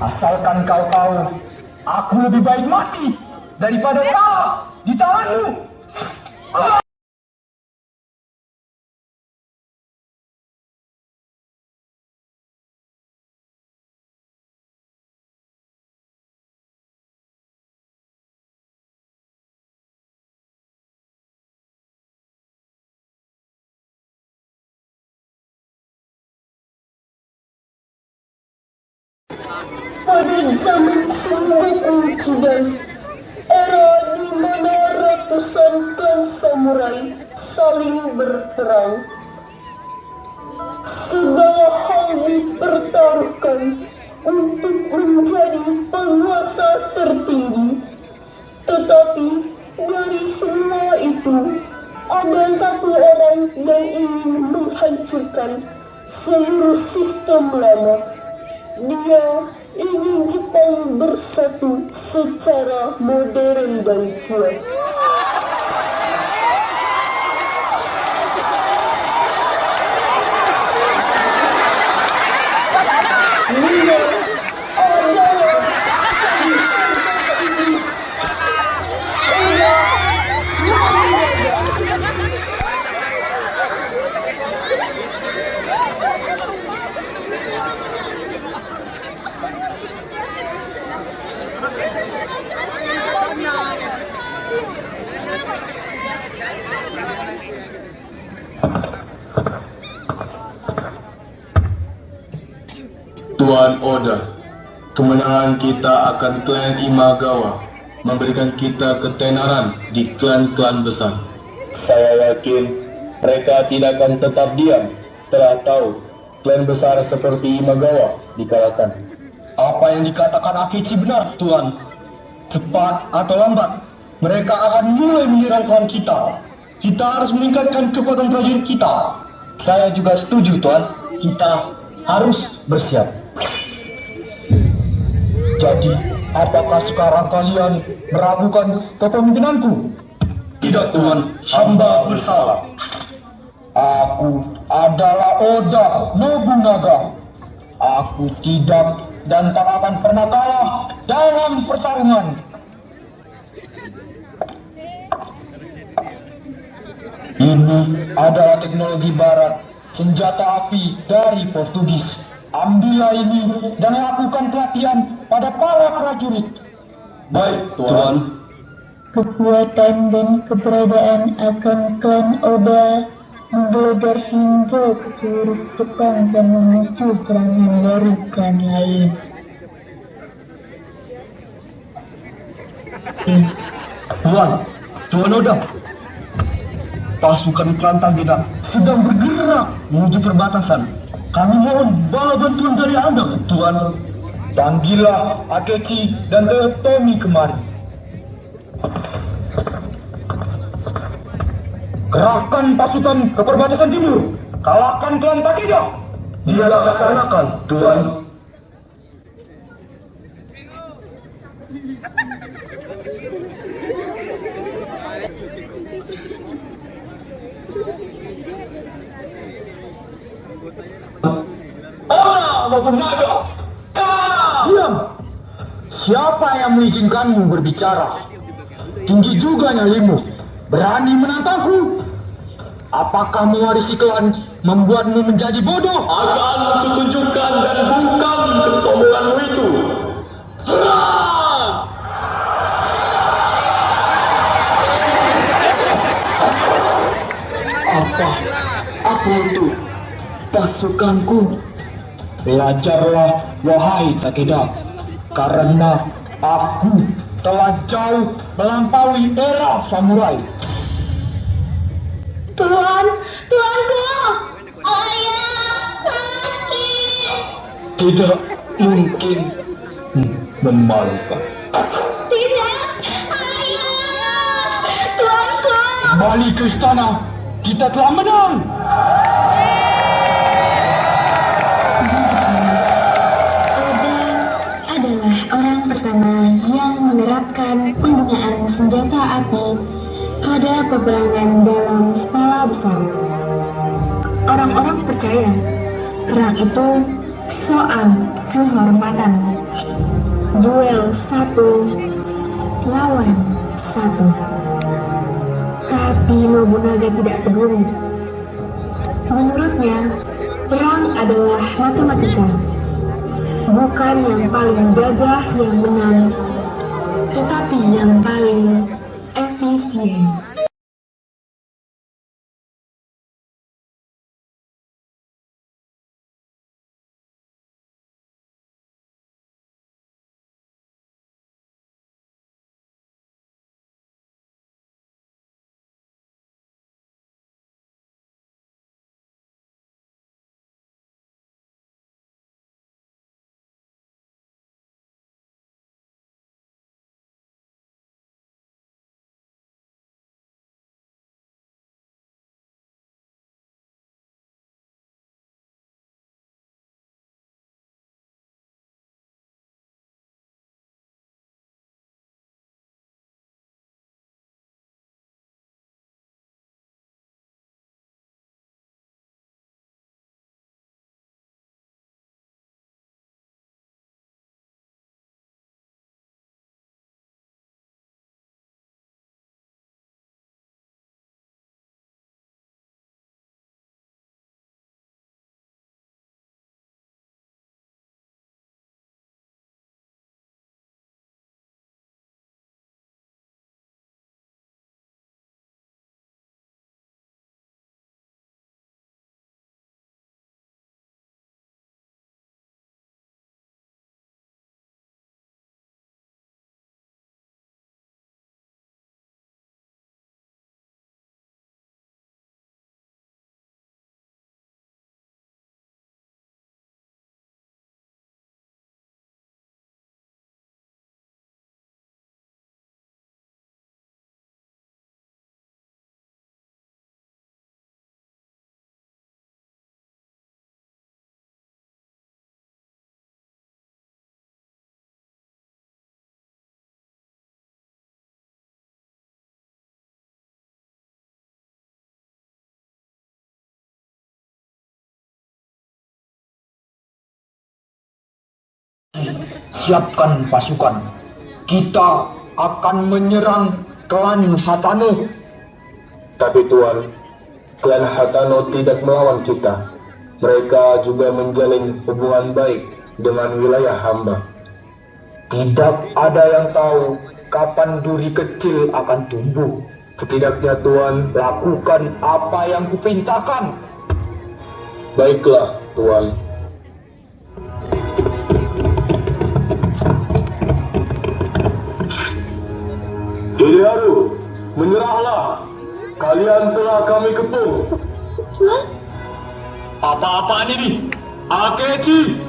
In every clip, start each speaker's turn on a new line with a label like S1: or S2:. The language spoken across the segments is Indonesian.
S1: Asalkan kau tahu, aku lebih baik mati daripada kalah di tanganmu.
S2: Pada zaman Sengoku Uchidan, era di mana ratusan klan samurai saling berperang, segala hal dipertaruhkan untuk menjadi penguasa tertinggi. Tetapi dari semua itu, ada satu orang yang ingin menghancurkan seluruh sistem lama. Dia ingin Jepang bersatu secara modern dan kuat. Dia adalah
S3: Tuan Oda, kemenangan kita akan klan Imagawa memberikan kita ketenaran di klan-klan besar. Saya yakin mereka tidak akan tetap diam setelah tahu klan besar seperti Imagawa dikalahkan.
S1: Apa yang dikatakan Akechi benar, Tuan. Cepat atau lambat, mereka akan mulai menyerang klan kita. Kita harus meningkatkan kekuatan prajurit kita. Saya juga setuju, Tuan. Kita harus bersiap. Jadi, apakah sekarang kalian meragukan kepemimpinanku?
S3: Tidak, Tuan. Hamba bersalah.
S1: Aku adalah Oda Nobunaga. Aku tidak dan tak akan pernah kalah dalam pertarungan. Ini adalah teknologi barat, senjata api dari Portugis. Ambillah ini dan lakukan pelatihan pada para prajurit.
S3: Baik, Tuan.
S2: kekuatan dan keberadaan akan klan Oda menggelegar hingga ke seluruh Jepang dan memicu serangan dari klan lain.
S1: Tuan Oda, pasukan klan Tageda sedang bergerak menuju perbatasan. Kami mohon bala bantuan dari Anda, Tuan. Panggillah Akechi dan Toyotomi kemari. Kerahkan pasukan ke perbatasan timur. Kalahkan klan Takeda.
S3: Dilaksanakan, Tuan.
S1: Nobunaga! Diam! Siapa yang mengizinkanmu berbicara? Tinggi juga nyalimu. Berani menantangku? Apakah mewarisi klan membuatmu menjadi bodoh?
S3: Akan kutunjukkan dan bungkam kesombonganmu itu.
S1: Serang! Apa itu? Pasukanku. Belajarlah, wahai Takeda, karena aku telah jauh melampaui era samurai.
S2: Tuanku! Ayah! Sakit!
S1: Tidak mungkin. Memalukan.
S2: Tidak! Ayah! Tuanku!
S1: Kembali ke istana. Kita telah menang.
S2: Oda adalah orang pertama yang menerapkan penggunaan senjata api pada peperangan dalam skala besar. Orang-orang percaya perang itu Soal kehormatan. Duel 1 lawan 1. Tapi Nobunaga tidak peduli. Menurutnya, perang adalah matematika. Bukan yang paling gagah yang menang, tetapi yang paling efisien.
S1: Siapkan pasukan. Kita akan menyerang klan Hatano.
S3: Tapi Tuan, klan Hatano tidak melawan kita. Mereka juga menjalin hubungan baik dengan wilayah hamba.
S1: Tidak ada yang tahu kapan duri kecil akan tumbuh.
S3: Setidaknya Tuan,
S1: Lakukan apa yang kupintakan.
S3: baiklah Tuan. Idearu, menyerahlah. Kalian telah kami kepung.
S1: Apa-apaan ini? Akechi!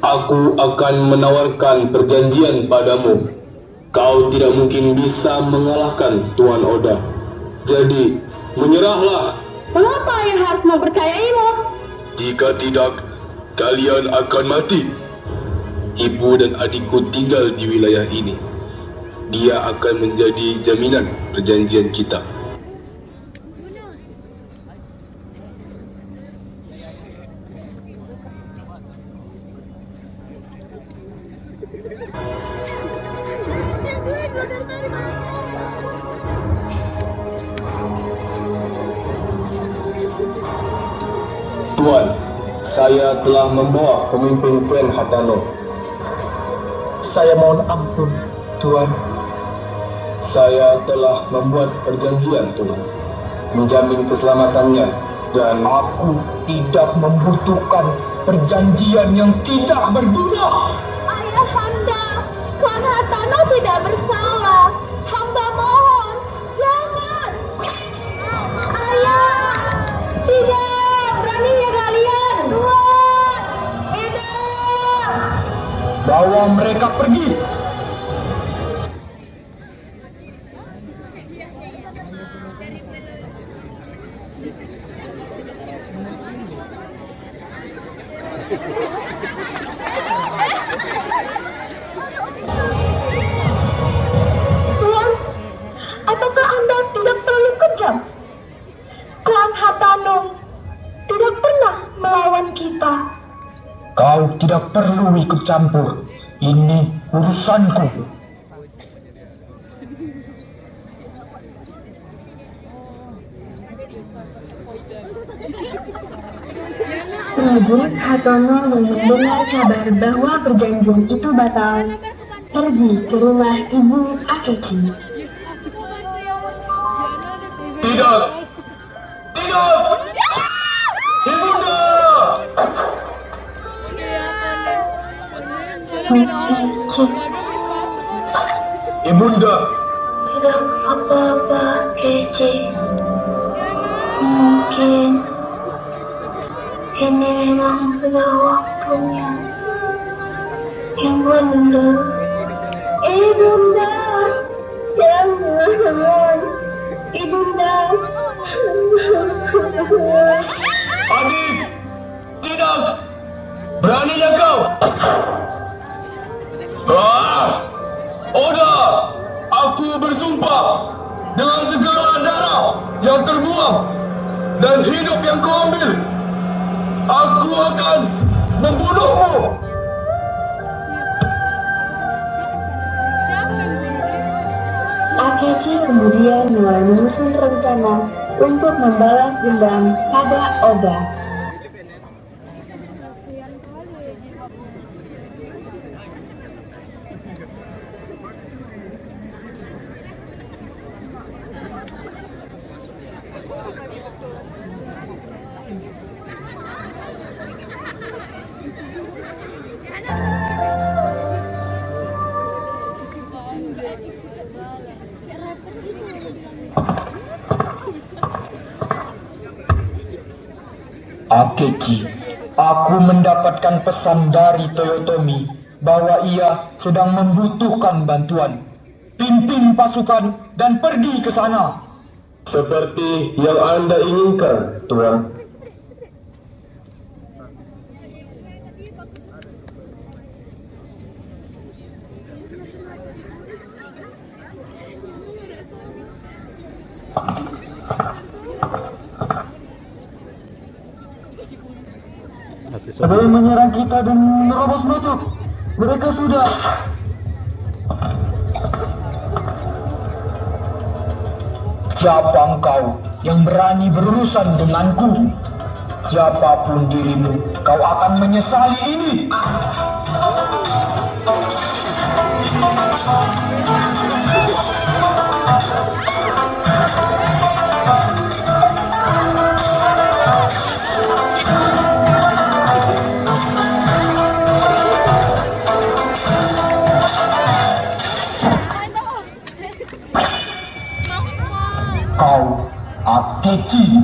S3: Aku akan menawarkan perjanjian padamu. Kau tidak mungkin bisa mengalahkan Tuan Oda. Jadi, menyerahlah.
S2: Mengapa ayah harus mempercayaimu?
S3: Jika tidak, kalian akan mati. Ibu dan adikku tinggal di wilayah ini. Dia akan menjadi jaminan perjanjian kita. Tuan, saya telah membawa pemimpin klan Hatano.
S1: Saya mohon ampun, Tuan.
S3: Saya telah membuat perjanjian, Tuan, menjamin keselamatannya, dan
S1: Aku tidak membutuhkan perjanjian yang tidak berguna.
S2: Ayah Handa, klan Hatano tidak bersalah. Hamba mohon, jangan. Ayah, tidak, beraninya kalian. Tuan, tidak.
S1: Bawa mereka pergi.
S2: Tuan, apakah Anda tidak terlalu kejam? Klan Hatano tidak pernah melawan kita.
S1: Kau tidak perlu ikut campur. Ini urusanku.
S2: Prajurit Hatono yang mendengar kabar bahwa perjanjian itu batal, pergi ke rumah ibu Akechi.
S3: Tidak! Tidak! Ibunda!
S2: Akechi,
S3: Ibunda!
S2: tidak apa-apa, Akechi. Mungkin ini memang sudah waktunya. Ibunda, Ibunda, jangan, Ibunda.
S3: Adik! Tidak! Beraninya kau? Oda! Aku bersumpah dengan segala darah yang terbuang dan hidup yang kau ambil, aku akan membunuhmu!
S2: Akechi kemudian mulai menyusun rencana untuk membalas dendam pada Oda.
S1: Akechi, aku mendapatkan pesan dari Toyotomi bahwa ia sedang membutuhkan bantuan. Pimpin pasukan dan pergi ke sana.
S3: Seperti yang Anda inginkan, Tuan.
S1: Sebelum menyerang kita dan menerobos masuk, mereka sudah... Siapa engkau yang berani berurusan denganku? Siapapun dirimu, kau akan menyesali ini. Kau, Akechi,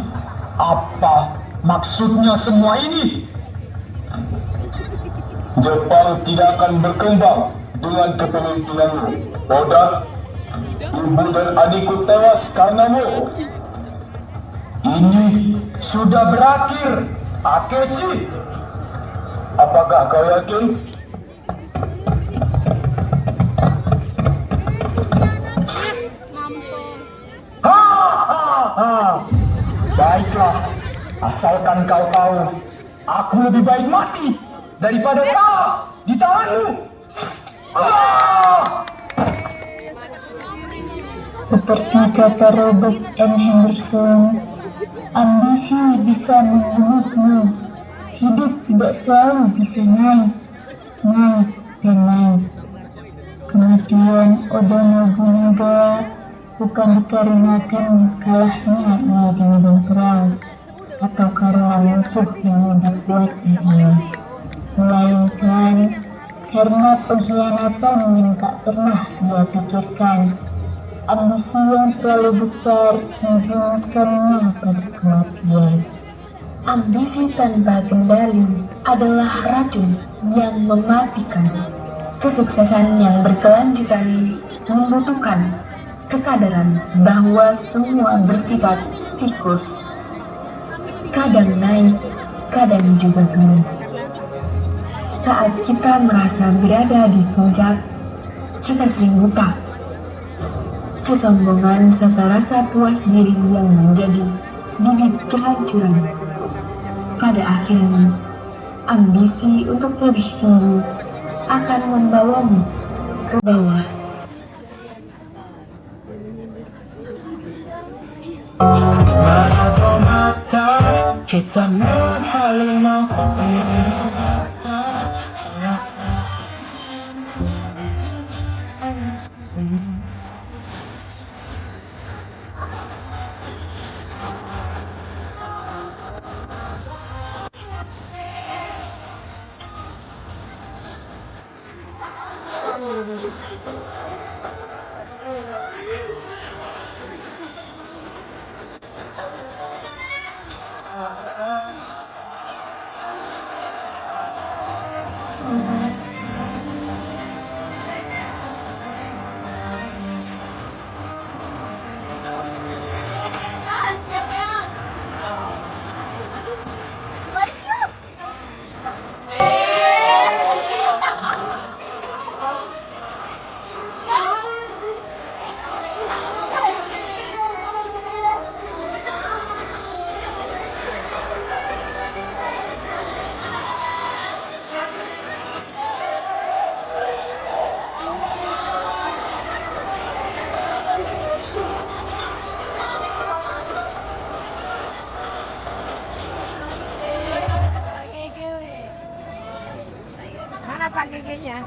S1: apa maksudnya semua ini?
S3: Jepang tidak akan berkembang dengan kepemimpinanmu, Oda. Ibu dan adikku tewas karenamu.
S1: Ini sudah berakhir, Akechi.
S3: Apakah kau yakin?
S1: Baiklah, asalkan kau tahu, aku lebih baik mati daripada kalah di tanganmu.
S2: Seperti kata Robert M. Henderson, ambisi bisa membunuhmu. Hidup tidak selalu bisa naik dan naik. Kematian Oda Nobunaga bukan dikarenakan kalahnya di medan perang atau karena musuh yang membuatnya, melainkan karena pengkhianatan yang tak pernah dia pikirkan. Ambisi yang terlalu besar menjerumuskannya pada kematian. Ambisi tanpa kendali adalah racun yang mematikan. Kesuksesan yang berkelanjutan membutuhkan kesadaran bahwa semua bersifat siklus. Kadang naik, kadang juga turun. Saat kita merasa berada di puncak, kita sering buta. Kesombongan serta rasa puas diri yang menjadi bibit kehancuran. Pada akhirnya,
S4: Ambisi untuk lebih tinggi akan membawamu ke bawah.
S2: Kita menghalau
S5: Mana Pak giginya?